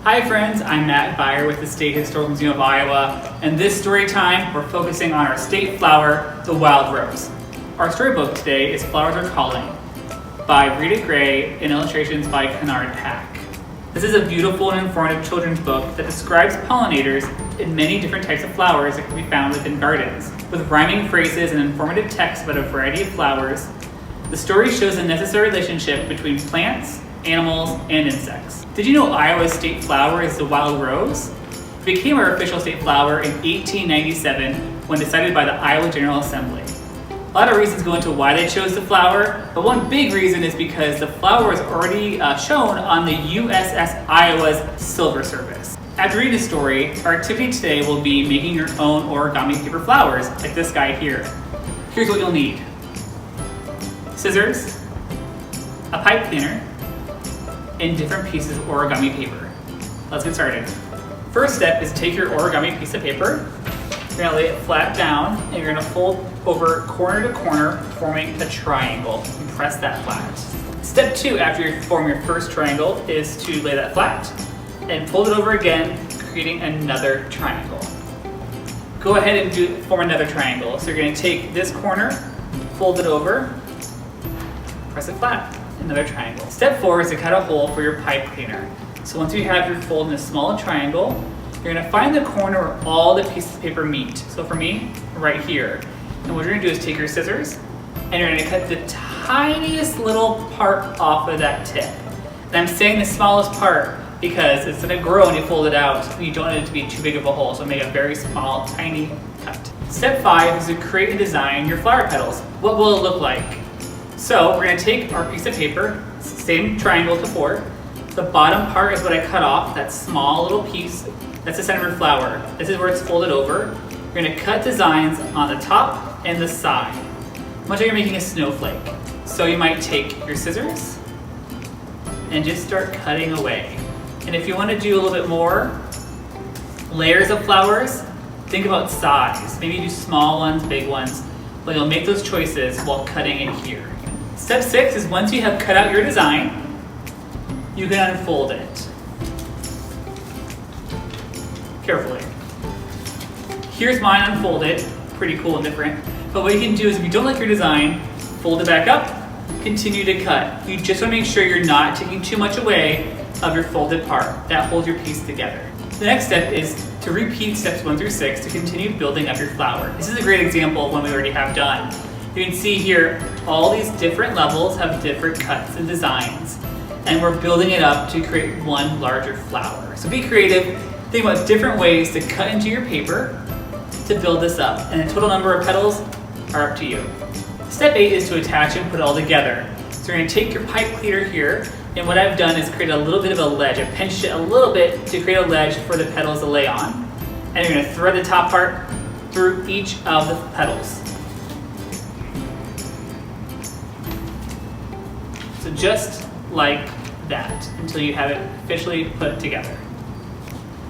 Hi friends, I'm Matt Byer with the State Historical Museum of Iowa, and this story time we're focusing on our state flower, the wild rose. Our storybook today is Flowers Are Calling by Rita Gray and illustrations by Kenard Pak. This is a beautiful and informative children's book that describes pollinators in many different types of flowers that can be found within gardens. With rhyming phrases and informative text about a variety of flowers, the story shows a necessary relationship between plants, animals, and insects. Did you know Iowa's state flower is the wild rose? It became our official state flower in 1897 when decided by the Iowa General Assembly. A lot of reasons go into why they chose the flower, but one big reason is because the flower was already shown on the USS Iowa's Silver Service. After reading the story, our activity today will be making your own origami paper flowers, like this guy here. Here's what you'll need: scissors, a pipe cleaner, and different pieces of origami paper. Let's get started. First step is take your origami piece of paper, you're gonna lay it flat down, and you're gonna fold over corner to corner, forming a triangle, and press that flat. Step 2, after you form your first triangle, is to lay that flat, and fold it over again, creating another triangle. Go ahead and form another triangle. So you're gonna take this corner, fold it over, press it flat. Another triangle. Step 4 is to cut a hole for your pipe cleaner. So once you have your fold in a small triangle, you're gonna find the corner where all the pieces of paper meet. So for me, right here. And what you're gonna do is take your scissors and you're gonna cut the tiniest little part off of that tip. And I'm saying the smallest part because it's gonna grow when you fold it out. You don't want it to be too big of a hole, so make a very small, tiny cut. Step 5 is to create and design your flower petals. What will it look like? So we're going to take our piece of paper, same triangle to 4. The bottom part is what I cut off, that small little piece. That's the center of your flower. This is where it's folded over. You're going to cut designs on the top and the side, much like you're making a snowflake. So you might take your scissors and just start cutting away. And if you want to do a little bit more layers of flowers, think about size. Maybe do small ones, big ones, but you'll make those choices while cutting it here. Step 6 is once you have cut out your design, you can unfold it. Carefully. Here's mine unfolded, pretty cool and different. But what you can do is if you don't like your design, fold it back up, continue to cut. You just want to make sure you're not taking too much away of your folded part. That holds your piece together. The next step is to repeat steps 1 through 6 to continue building up your flower. This is a great example of one we already have done. You can see here, all these different levels have different cuts and designs, and we're building it up to create one larger flower. So be creative, think about different ways to cut into your paper to build this up, and the total number of petals are up to you. Step 8 is to attach and put it all together. So you're gonna take your pipe cleaner here, and what I've done is create a little bit of a ledge. I pinched it a little bit to create a ledge for the petals to lay on. And you're gonna thread the top part through each of the petals. So just like that, until you have it officially put together.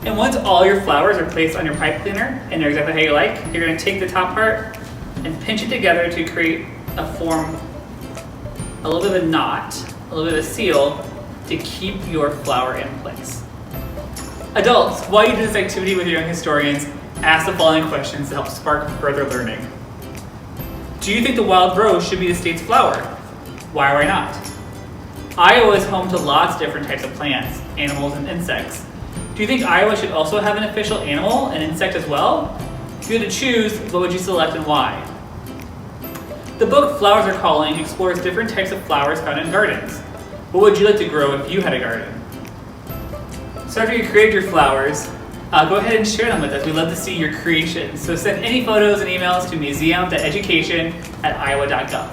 And once all your flowers are placed on your pipe cleaner, and they're exactly how you like, you're gonna take the top part and pinch it together to create a form, a little bit of a knot, a little bit of a seal to keep your flower in place. Adults, while you do this activity with your young historians, ask the following questions to help spark further learning. Do you think the wild rose should be the state's flower? Why or why not? Iowa is home to lots of different types of plants, animals, and insects. Do you think Iowa should also have an official animal and insect as well? If you had to choose, what would you select and why? The book Flowers Are Calling explores different types of flowers found in gardens. What would you like to grow if you had a garden? So after you create your flowers, go ahead and share them with us. We'd love to see your creations. So send any photos and emails to museum.education@iowa.gov.